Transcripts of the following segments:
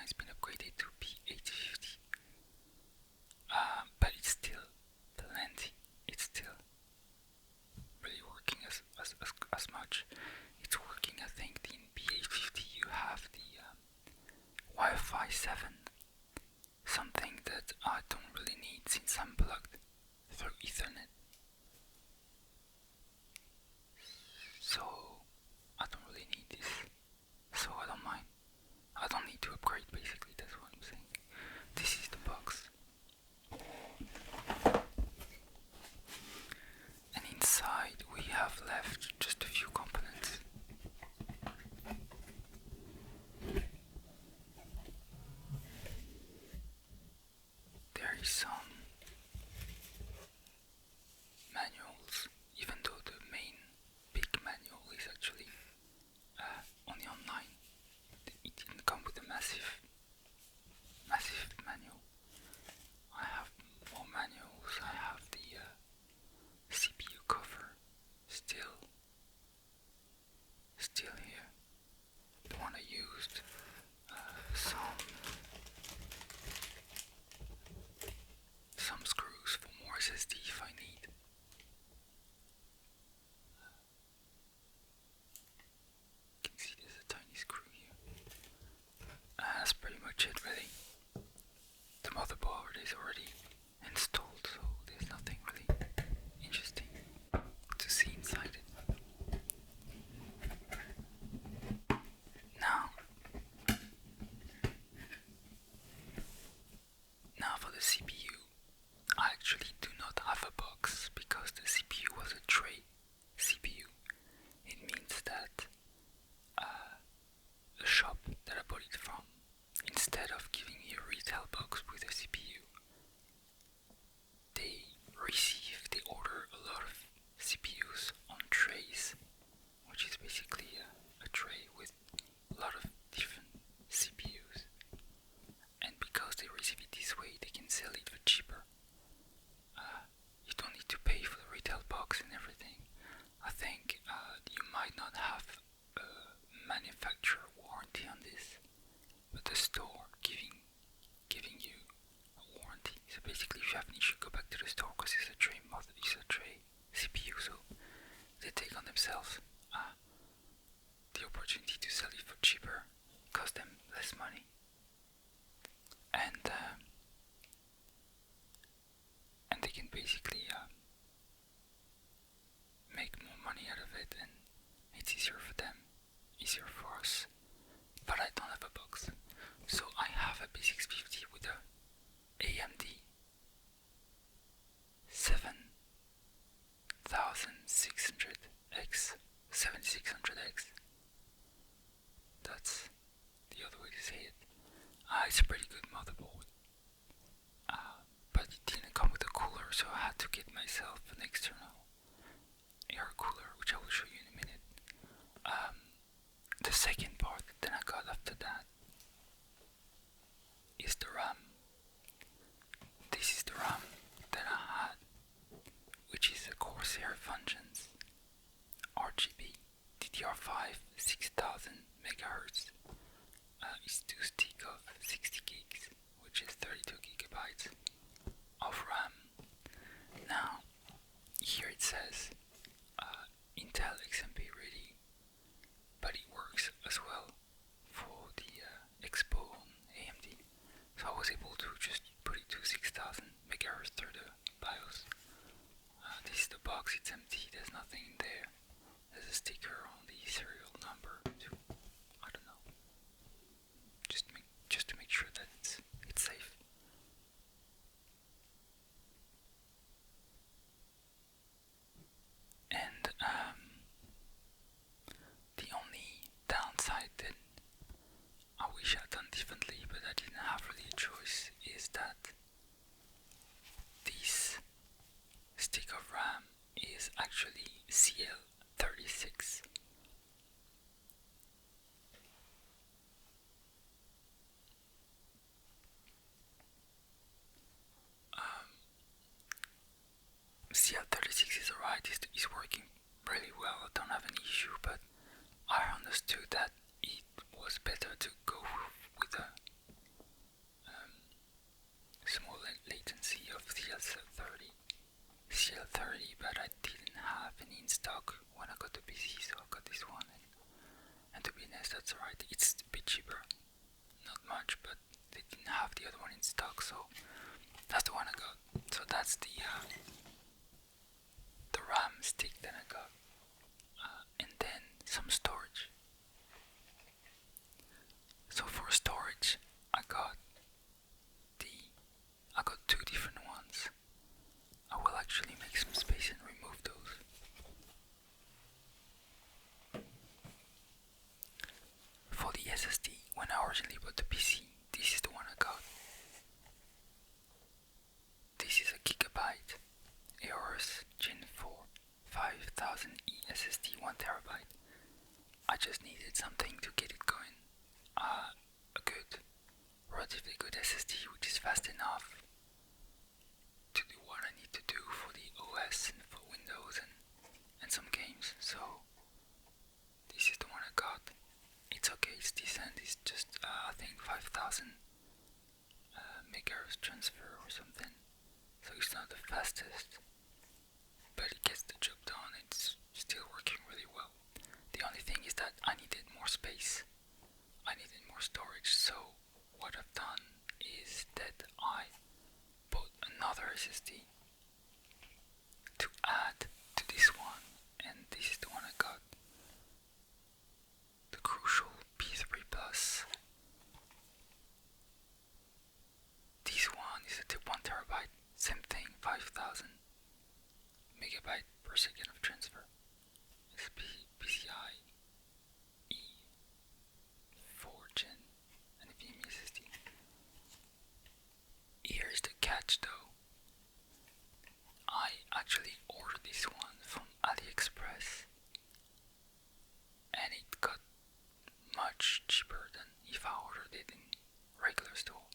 it's been upgraded to P850. But it's still plenty. It's still really working as much. It's working, I think, in P850 you have the Wi-Fi 7, something that I don't really need since I'm plugged through Ethernet. So I don't really need this, so I don't mind. I don't need to upgrade, basically, that's what I'm saying. This is the box. And inside we have left just a few components. There is some manuals, even though the main big manual is actually on the online. It didn't come with a massive manual. I have more manuals. I have the CPU cover still here. The one I used. Some screws for more SSD if I need. You can see there's a tiny screw here. That's pretty much it, really. The motherboard is already installed, so there's nothing really interesting to see inside it. Now for the CPU, I actually do not have a box because the CPU was a tray CPU. It means that the shop that I bought it from, instead of giving me a retail box with a CPU, they order a lot of CPUs on trays, which is basically a tray with a lot of different CPUs. And because they receive it this way, they can sell it for cheaper. You don't need to pay for the retail box and everything. I think you might not have a manufacturer warranty on this, but the store giving you a warranty. So basically, if you have an issue, go back to the store because it's a tray CPU, so they take on themselves the opportunity to sell it for cheaper, cost them less money, and they can basically make more money out of it, and it's easier for them, easier for us. But I don't have a box, so I have a B650 with a AMD 7600X. That's the other way to say it. It's a pretty good motherboard, but it didn't come with a cooler, so I had to get myself an external air cooler, which I will show you in a minute. The second part that I got after that is the RAM. This is the RAM that I had, which is a Corsair Vengeance RGB DDR5 6000 MHz. It's 2 stick of 60 gigs, which is 32 gigabytes of RAM. Now, here it says Intel XMP ready, but it works as well for the Expo on AMD. So I was able to just put it to 6000 MHz through the BIOS. This is the box, it's empty, there's nothing in there. There's a sticker on the serial number to, I don't know, just to make sure that it's safe. And the only downside that I wish I'd done differently, but I didn't have really a choice, is that this stick of RAM is actually CL36. CL36 is alright, it's working really well, I don't have any issue, but I understood that it was better to go with a much, but they didn't have the other one in stock, so that's the one I got. So that's the RAM stick that I got, and then some storage. So for storage, I got two different ones. I will actually make some space and remove those. For the SSD, when I originally bought the PC, this is the one I got. This is a gigabyte AORUS Gen 4 5000E SSD 1TB. I just needed something to get it going. A good, relatively good SSD which is fast enough to do what I need to do for the OS and for Windows and some games. So this is the one I got. It's okay, it's decent. It's just I think 5000 megahertz transfer or something. So it's not the fastest, but it gets the job done. It's still working really well. The only thing is that I needed more space. I needed more storage. So what I've done is that I bought another SSD to add to this one, and this is the one I got. The Crucial P3 Plus. This one is a 1TB, same thing, 5000 megabyte per second of transfer. It's PCI E4 Gen NVMe SSD. Here's the catch though. I actually ordered this one from AliExpress, and it got much cheaper than if I ordered it in regular store.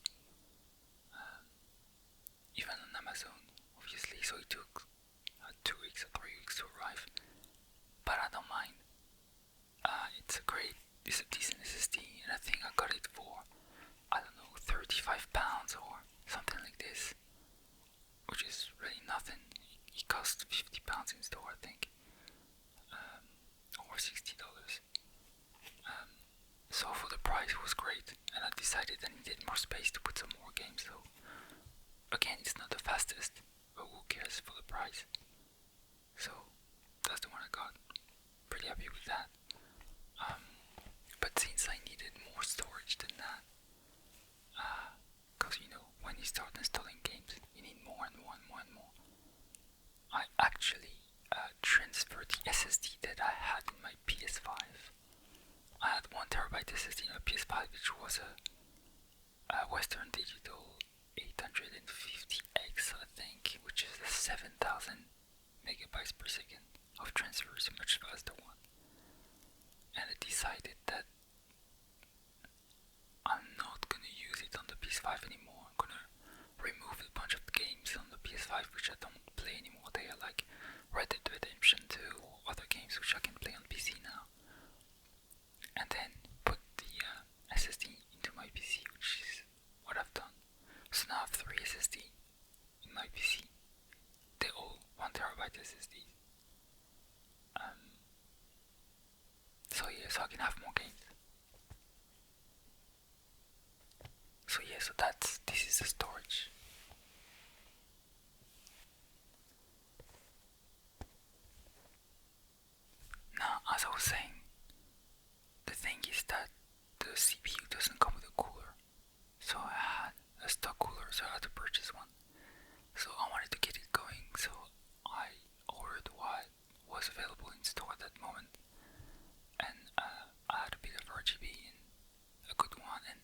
Even on Amazon, obviously, so it took 2 weeks or 3 weeks to arrive, but I don't mind. It's a decent SSD, and I think I got it for, I don't know, £35 or something like this, which is really nothing. It cost £50 in store, I think, or $60. So for the price, it was great, and I decided I needed more space to put some more games. So again, it's not the fastest, but who cares for the price? So that's the one I got. Pretty happy with that. But since I needed more storage than that, because when you start installing games, you need more and more and more and more. I actually transferred the SSD that I had in my PS5. I had 1TB SSD in my PS5, which was a Western Digital 850X, I think, which is a 7000 megabytes per second of transfer, is a much faster one. And I decided that I'm not gonna use it on the PS5 anymore. I'm gonna remove a bunch of games on the PS5 which I don't play anymore. They are like Red Dead Redemption 2 or other games which I can play on PC now. And then put the SSD into my PC, which is what I've done. So now I have 3 SSD in my PC. They're all 1TB SSDs. So I can have more games. So this is the storage. Now, as I was saying, the thing is that the CPU doesn't come with a cooler. So I had a stock cooler, so I had to purchase one. So I wanted to get it going, so I ordered what was available in store at that moment. And I had a bit of RGB and a good one, and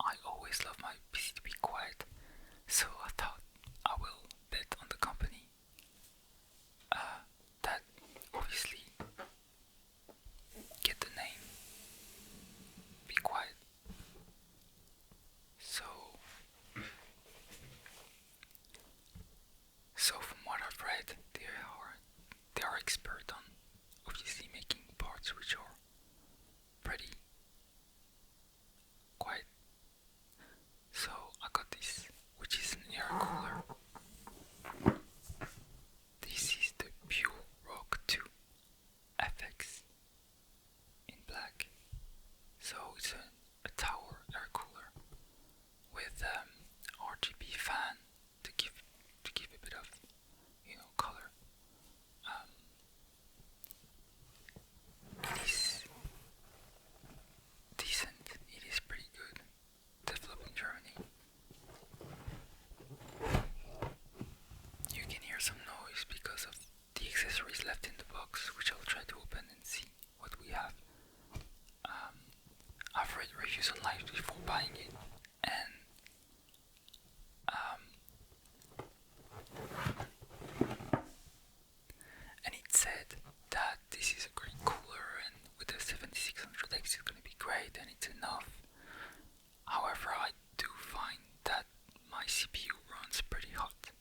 I always love my PC to be quiet. online before buying it, and um, and it said that this is a great cooler, and with the 7600X it's gonna be great, and it's enough. However, I do find that my CPU runs pretty hot.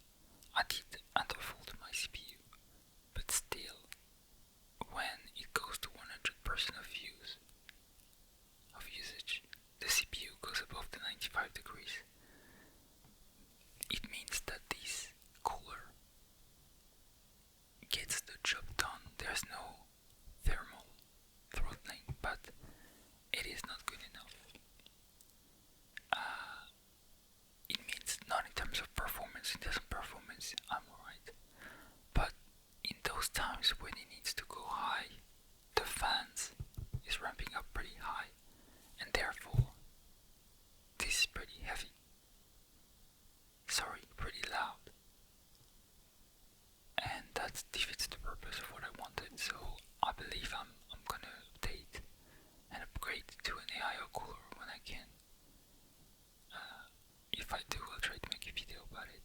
I did undervolt my CPU, but still, when it goes to 100% of usage, the CPU goes above the 95 degrees. It means that this cooler gets the job done. There's no thermal throttling, but it is not good enough. It means not in terms of performance. In terms of performance, I'm alright. But in those times when it needs to go high, the fans is ramping up pretty high, and therefore this is pretty heavy. Sorry, pretty loud. And that defeats the purpose of what I wanted. So I believe I'm gonna update and upgrade to an AIO cooler when I can. If I do, I'll try to make a video about it.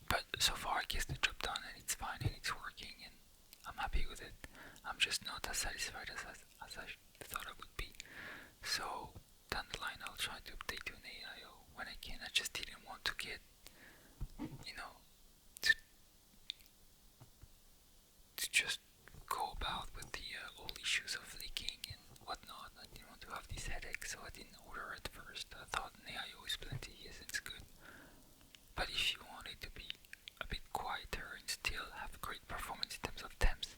But so far, I guess the job done, and it's fine, and it's working, and I'm happy with it. I'm just not as satisfied as I thought I would be. So down the line, I'll try to update to an AIO when I can. I just didn't want to get, to just go about with the old issues of leaking and whatnot. I didn't want to have these headaches, so I didn't order at first. I thought an AIO is plenty, yes, it's good. But if you want it to be a bit quieter and still have great performance in terms of temps,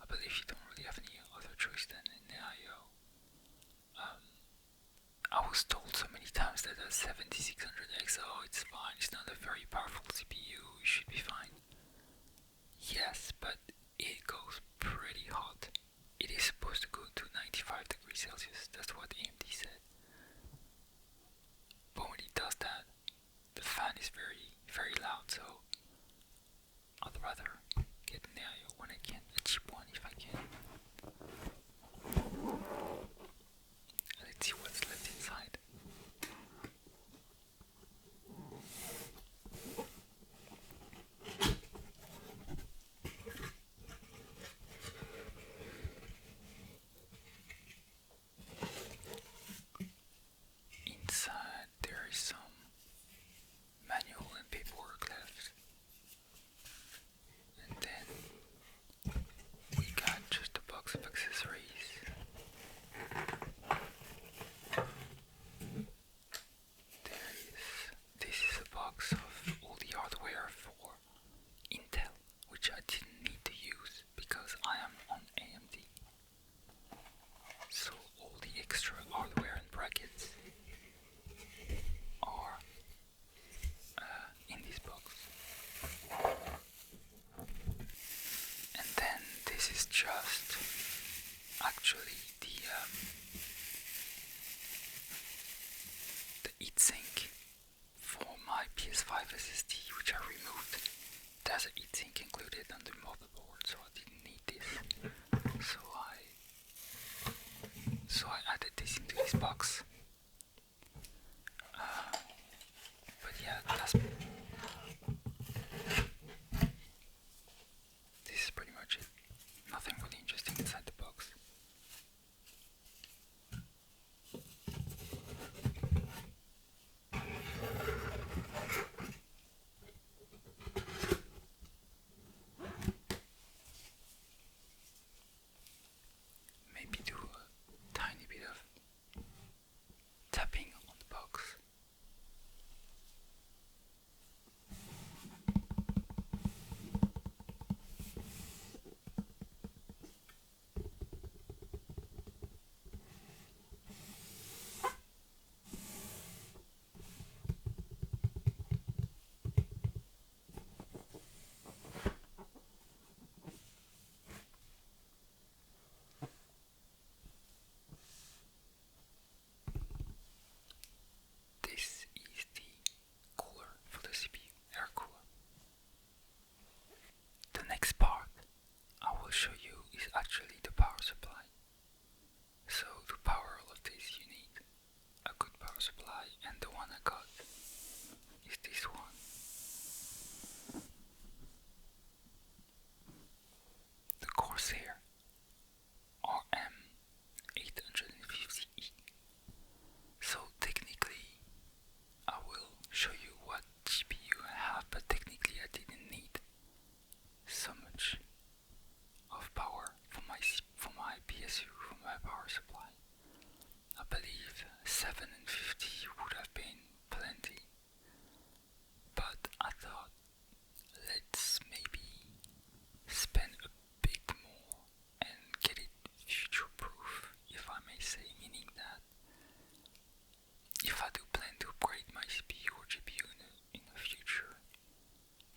I believe you don't really have any other choice than an AIO. I was told so many times that a 7600X, oh, it's fine, it's not a very powerful CPU, it should be fine. Yes, but it goes pretty hot. It is supposed to go to 95 degrees Celsius, that's what AMD said. But when it does that, the fan is very, very loud, so I'd rather get an AIO when I can, a cheap one if I can. Let's see what's left inside. Inside there is some manual and paperwork left, and then we got just a box of accessories. This is a box of all the hardware for Intel, which I didn't need to use because I am on AMD. So all the extra hardware and brackets are in this box. And then this is just actually the heatsink for my PS5 SSD, which I removed. There's a heatsink included on the motherboard, so I didn't need this. So I added this into this box. But yeah, this is pretty much it. Nothing really interesting inside the box. Maybe do a tiny bit of 750 would have been plenty, but I thought let's maybe spend a bit more and get it future proof, if I may say, meaning that if I do plan to upgrade my CPU or GPU in the future,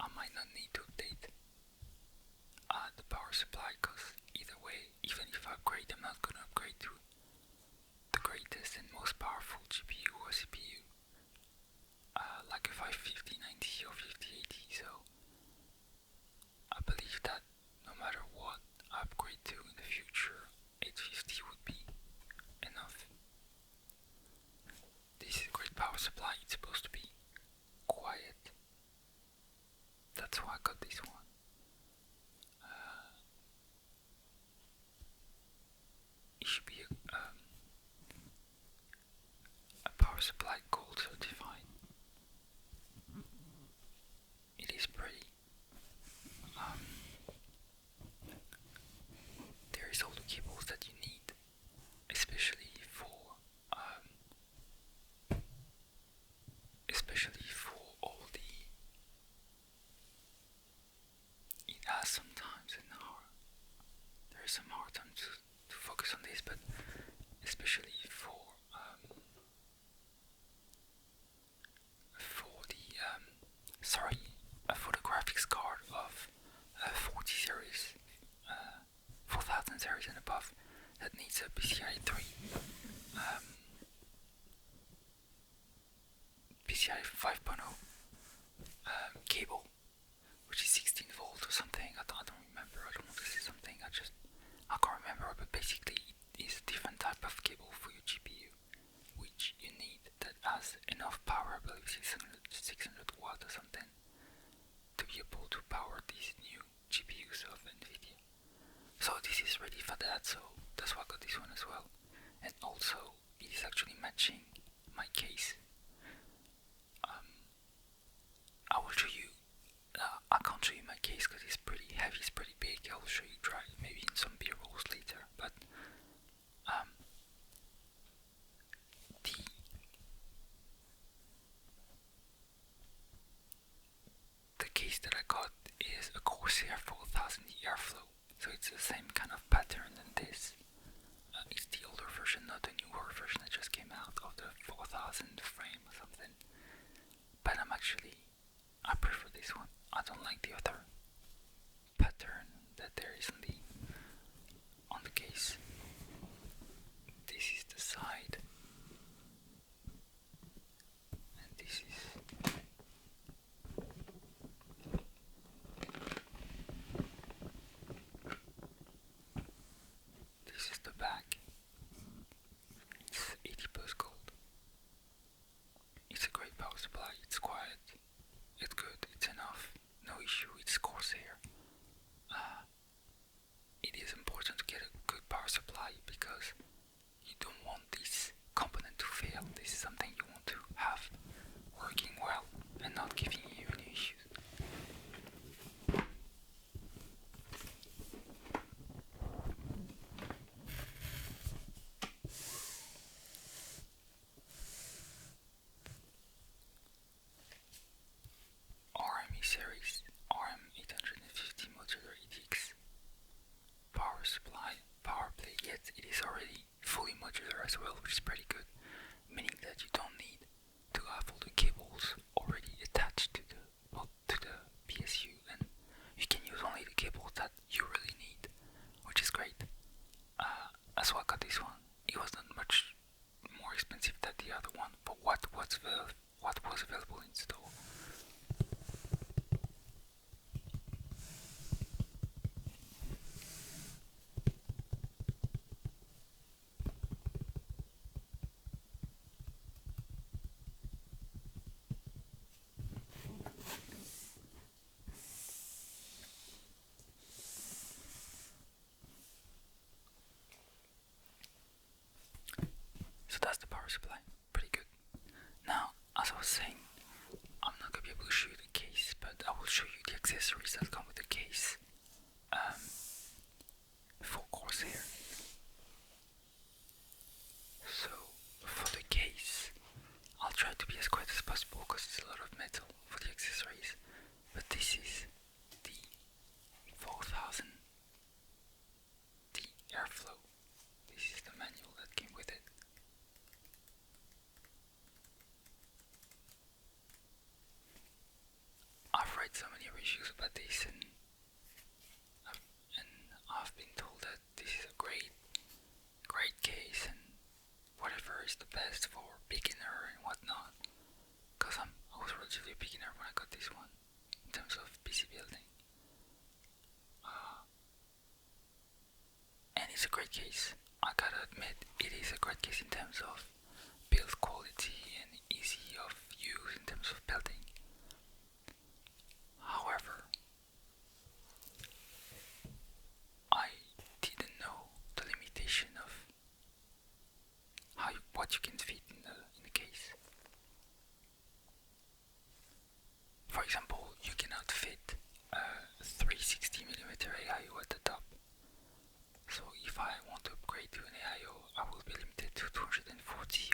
I might not need to update the power supply, because either way, even if I upgrade, I'm not gonna upgrade to the greatest and most powerful GPU or CPU, like a 55090 or 5080. So I believe that no matter what I upgrade to in the future, 850 would be enough. This is a great power supply. It's supposed to be quiet. That's why I got this one. It should be a power supply gold certified. It is pretty. There is all the cables that you need, especially for all the. It has sometimes an hour. There is some hard time to focus on this, but especially for for the graphics card of 40 series, 4000 series and above, that needs a PCI 3, PCI 5.0 cable, which is 16 volt or something. I don't remember. I don't want to say something. I can't remember. But basically, it is a different type of cable for your GPU, which you need, that has enough power, I believe 600 watt or something, to be able to power these new GPUs of NVIDIA. So this is ready for that, so that's why I got this one as well. And also, it is actually matching my case. I will show you, I can't show you my case because it's pretty heavy, it's pretty big. I'll show you maybe in some B-rolls later, but the case that I got is a Corsair 4000 Airflow, so it's the same kind of pattern than this. It's the older version, not the newer version that just came out of the 4000 frame or something. But I prefer this one. I don't like the other pattern that there is on the case. This is the side, and this is the back. It's 80 plus gold. It's a great power supply. It's quiet. It's good. It's enough. No issue. It's Corsair. It is important to get a good power supply because you don't want this component to fail. This is something you want to have working well and not giving you any issues. RME series, RM850 modular ETX power supply, power play, yet it is already fully modular as well, which is pretty good, meaning that you don't need to have all the cables already attached to the PSU, and you can use only the cables that you really need, which is great. That's why I got this one. It was not much more expensive than the other one, but what was available in store. So that's the power supply. Pretty good. Now, as I was saying, reviews about this, and I've been told that this is a great case, and whatever is the best for beginner and whatnot. Cause I was relatively a beginner when I got this one in terms of PC building. And it's a great case. I gotta admit, it is a great case in terms of build quality and easy of use in terms of building. However, I didn't know the limitation of what you can fit in the case. For example, you cannot fit a 360mm AIO at the top. So if I want to upgrade to an AIO, I will be limited to 240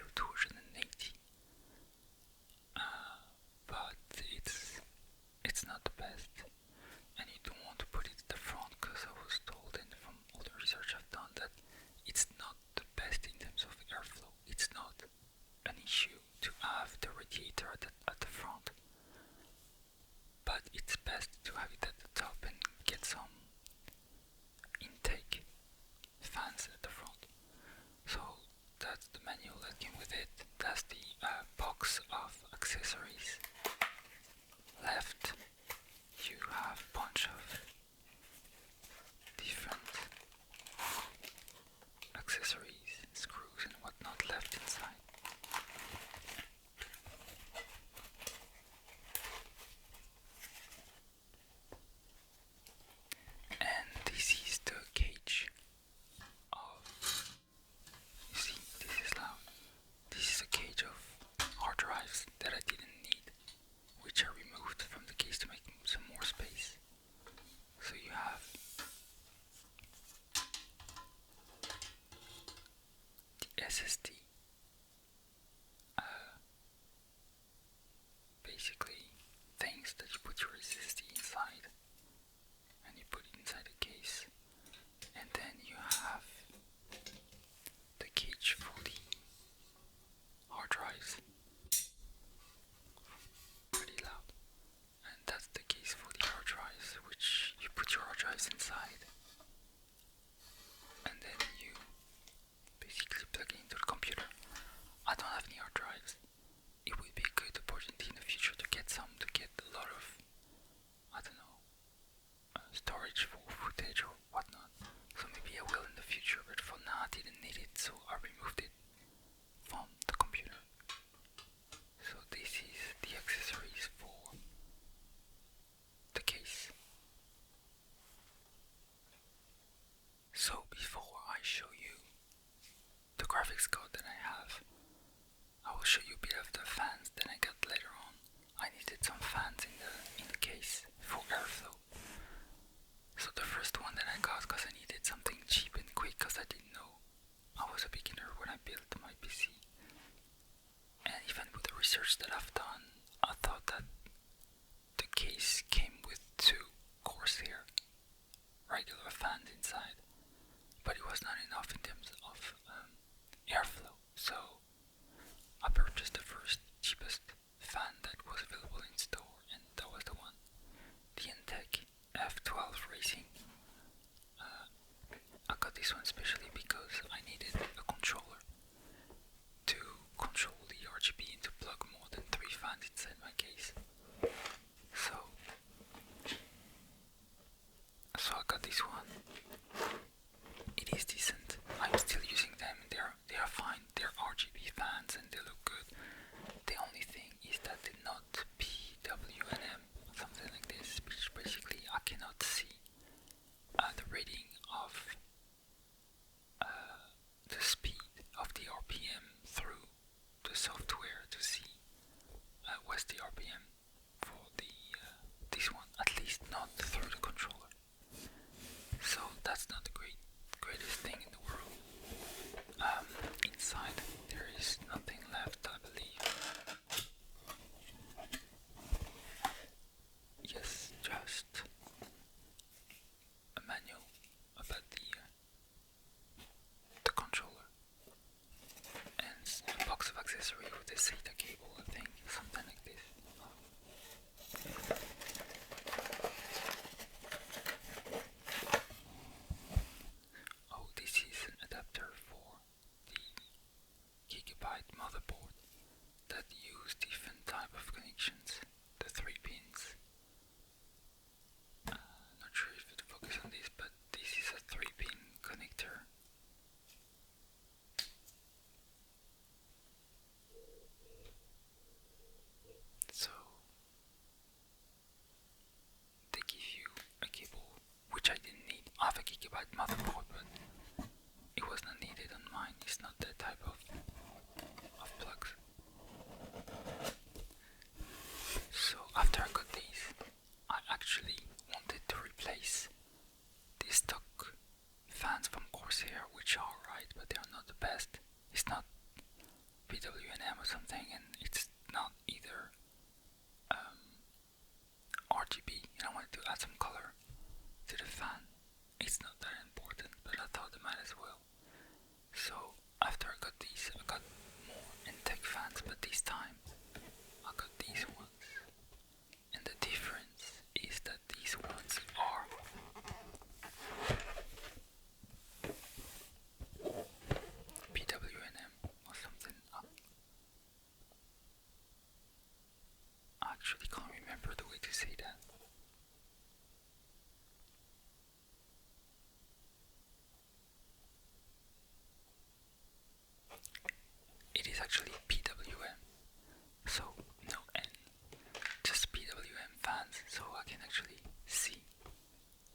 or 280. But it's not the best, and you don't want to put it at the front, because I was told, and from all the research I've done, that it's not the best in terms of airflow. It's not an issue to have the radiator at the front, but it's best to have it at the top and get some intake fans at the front. So that's the manual that came with it. That's the box of accessories. Left, you have a bunch of different accessories, screws and whatnot left inside. And this is the cage of, you see, this is loud. This is a cage of hard drives that I didn't need, which I removed from the case to make some more space. So you have the SSD, basically things that you put your SSD inside, and you put it inside the case, and then you have the cage for the hard drives. Pretty loud. And that's the case for the hard drives, which you put your hard drives inside, and then you basically plug it into the computer. I don't have any hard drives. It would be a good opportunity in the future to get a lot of, I don't know, storage for footage or whatnot. So maybe I will in the future, but for now I didn't need it, so I removed it from the computer. So this is the accessories for the case. So before I show you the graphics card that I have, I will show you a bit of the fans that I got later on. I needed some fans in the case for airflow. So the first one that I got, because I needed something cheap and quick, because I didn't know. I was a beginner when I built my PC. And even with the research that I've done, I thought that the case came with two Corsair regular fans inside, but it was not enough in terms of airflow. So I purchased the first cheapest fan that was available in store, and that was the one, the Entech F12 Racing. I got this one especially because I needed a controller to control the RGB and to plug more than 3 fans inside my case. So I got this one. It is decent. I'm still using them. They are fine. They're RGB fans and they look good. The only thing is that they're not PWM, something like this, which basically I cannot see the rating of the speed of the RPM through the software to see what's the RPM for this one, at least not through the controller. So that's not the greatest thing in the world. Inside there is nothing left, I believe. Yes, just a manual about the controller and a box of accessories with a SATA cable, I think, something like this. gigabyte motherboard that use different type of connections. The 3 pins. Not sure if it focus on this, but this is a 3-pin connector. So they give you a cable, which I didn't need. I have a gigabyte motherboard, but it was not needed on mine. It's not that type of plugs. So after I got these, I actually wanted to replace these stock fans from Corsair, which are alright, but they are not the best. It's not PWM or something, and it's not either RGB, and I wanted to add some color to the fan. It's not that important, but I thought I might as well. So after I got these, I got more Intech fans, but this time I got these ones. And the difference is that these ones are PWM or something. I actually can't remember the way to say that. It is actually PWM, so no N, just PWM fans, so I can actually see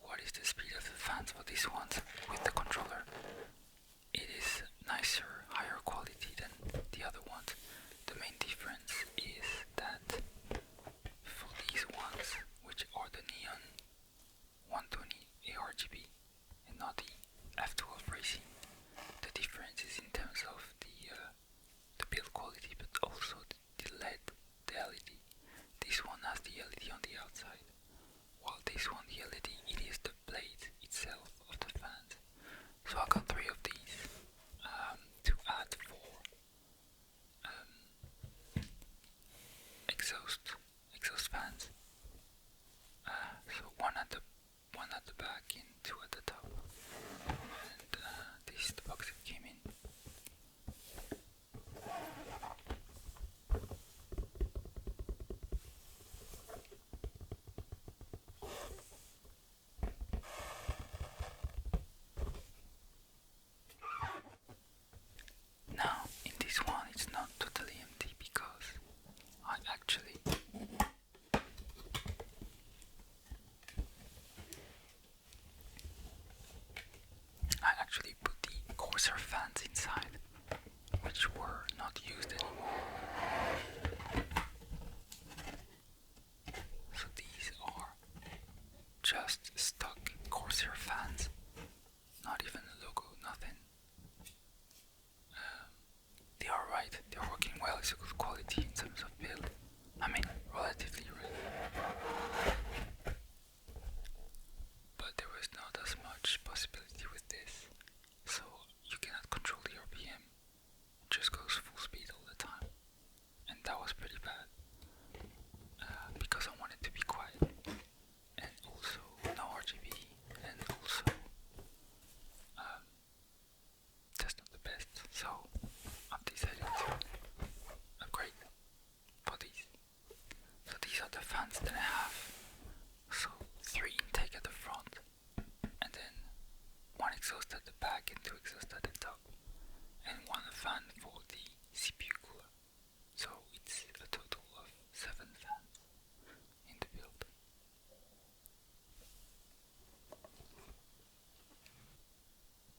what is the speed of the fans for these ones with the controller. It is nicer, higher quality than the other ones. The main difference is that for these ones, which are the Neon 120 ARGB and not the F12 Racing, the difference is in terms of the build quality, but also the LED, the LED. This one has the LED on the outside, while this one, the LED, it is the blade itself of the fans. So I got 3 of these to add for exhaust fans. So one at the back and 2 at the top. And this is the box it came in. Now, in this one, it's not totally empty because I actually put the Corsair fans inside, which were not used anymore. So these are just stock Corsair fans, not even a logo, nothing. They are right, they are working well, it's a good quality in terms of build. I mean, relatively right. But there was not as much possibility with this, so you cannot control the RPM, it just goes full speed all the time. And that was pretty bad, because I wanted to be quiet, and also no RGB, and also just not the best, so I've decided to upgrade for these. So these are the fans that I have. So 3 intake at the front, and then 1 exhaust at the back and 2 exhaust at the top, and 1 fan for the CPU cooler. So it's a total of 7 fans in the build.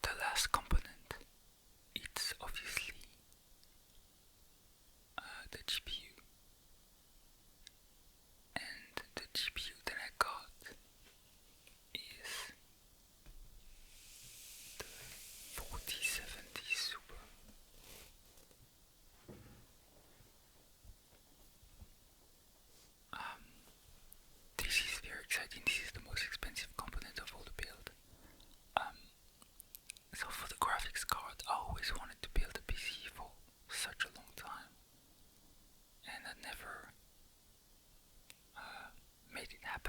The last component, it's obviously the GPU. And the GPU that I got is the 4070 Super. This is very exciting. This is the most expensive component of all the build. So for the graphics card, I always wanted to build a PC for such a long time, and I never made it happen.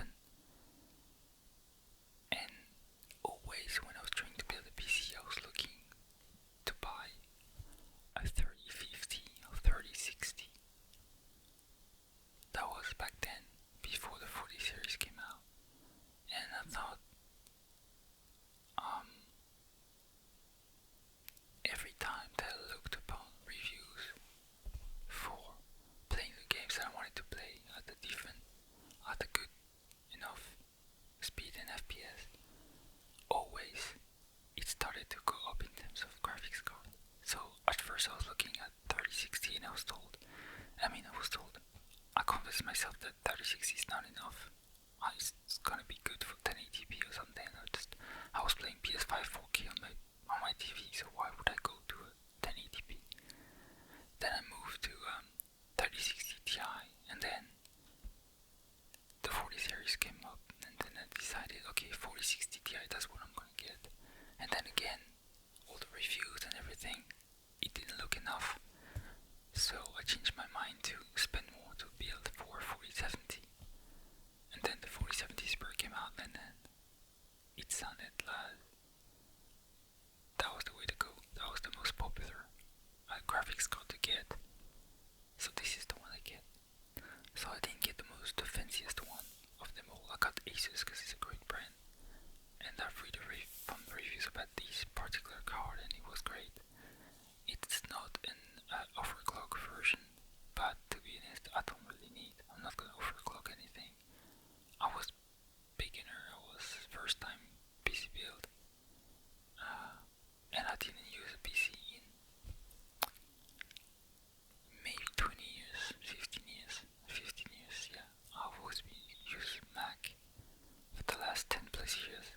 myself that 36 is not enough. It's gonna be good for 1080p or something. I was playing PS5 4K on my TV, so why would I go to a 1080p? Then I moved to 3060 Ti, and then the 40 series came up, and then I decided, okay, 4060 Ti, that's what I'm gonna get. And then again, all the reviews and everything, it didn't look enough. So I changed my mind to spend more to build for 4070. And then the 4070 Super came out, and then it sounded like that was the way to go. That was the most popular graphics card to get. So this is the one I get. So I didn't get the most fanciest one of them all. I got Asus because it's a great brand. And I've read from the reviews about this particular card, and it was great. It's not an overclock version, but to be honest, I don't really need. I'm not gonna overclock anything. I was beginner. I was first time PC build, and I didn't use a PC in maybe 20 years, 15 years, 15 years. Yeah, I've always been used Mac for the last 10 plus years.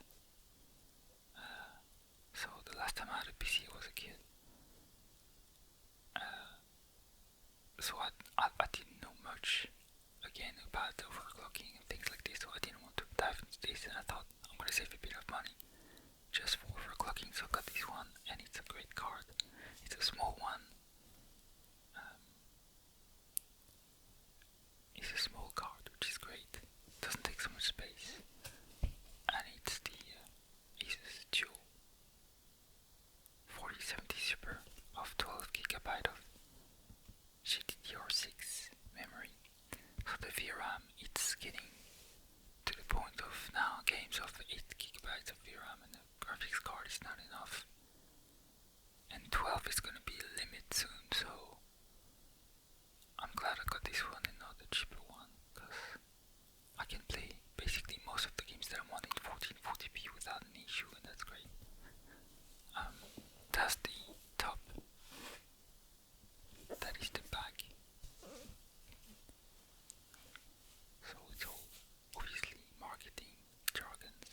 So the last time I had a PC I was a kid. So I didn't know much again about overclocking and things like this, so I didn't want to dive into this, and I thought I'm gonna save a bit of money just for overclocking, so I got this one, and it's a great card. It's a small one. It's a small card, which is great. It doesn't take so much space, and it's the Asus Dual 4070 Super of 12GB of GDDR6 memory. So the VRAM, it's getting to the point of now games of 8GB of VRAM, and the graphics card is not enough. And 12 is gonna be a limit soon, so I'm glad I got this one and not the cheaper one, because I can play basically most of the games that I want in 1440p without an issue, and that's great. That's the top. That is the back. So it's all obviously marketing jargons,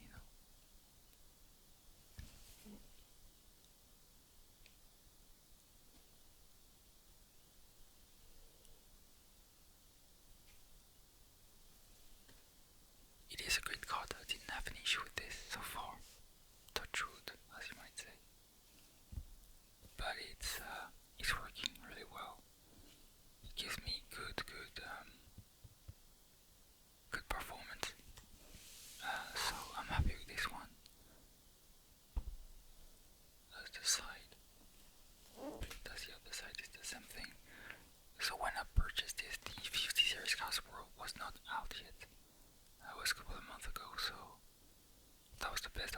you know. It is a great card. I didn't have an issue with this so far. Touch wood, as you might say. But it's working really well. It gives me good performance. So I'm happy with this one. That's the side. That's the other side. It's the same thing. So when I purchased this, the 50 series Casper was not out yet. That was a couple of months ago, so that was the best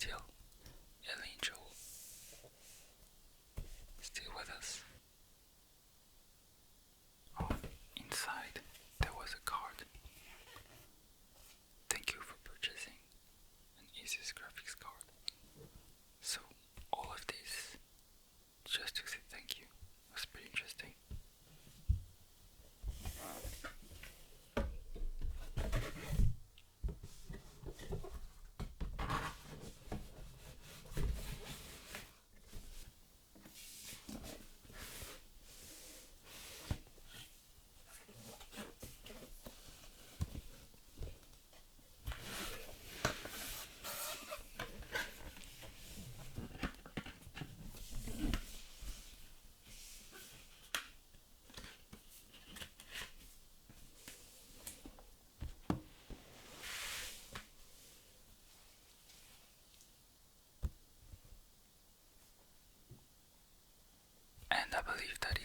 still Ellie and Joel still with us. Oh, inside there was a card. Thank you for purchasing an Asus graphics card. So all of this just to say thank you. It was pretty interesting. And I believe that